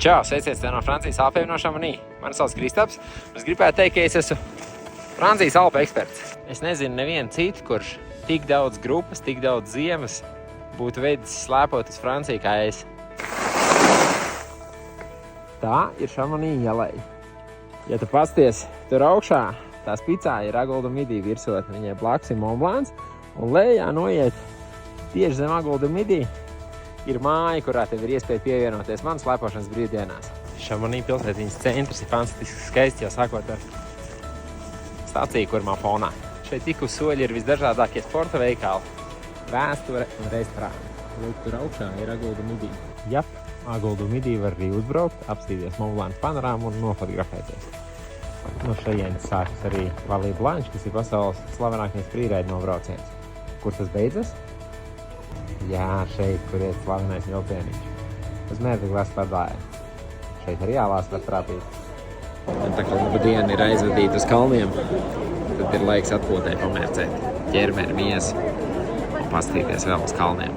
Čau, sveiciens tev no Francijas Alpēm no Chamonix. Mani sauc Kristaps. Es gribētu teikt, ka es esmu Francijas Alpu eksperts. Es nezinu nevienu citu, kurš tik daudz grupas, tik daudz ziemas būtu veids slēpot uz Franciju kā es. Tā ir Chamonix ieleja. Ja tu pasties tur augšā, tā spicā ir Agulda Midi virsot. Viņai blakus ir Mont Blanc, un lejā noiet tieši zem Agulda Midi ir māja, kurā tev ir iespēja pievienoties manas slēpošanas brīvdienās. Chamonix pilsētiņas centrs ir fantastiski skaists, jau sākot ar stāciju kurmā fonā. Šeit tik uz soļi ir visdažādākie sporta veikali, vēsture un restorāni. Lūk, tur augšā ir Agulda Midi. Jap, Agulda Midi var arī uzbraukt, apstīties Mont Blanc panorāmu un nofotografēties. No šajienes sākas arī Vallée Blanche, kas ir pasaules slavenākais frīraida nobrauciens. Kur tas beidzas? Jā, šeit, kur iet slavenais vilcieniņš. Uz Mērķiglas pārdāja. Šeit arī jālās var trāpīt. Tā kā laba diena ir aizvadīta uz kalniem, tad ir laiks atpūtē pamērcēt ķermeni, miesu un pastīties vēl uz kalniem.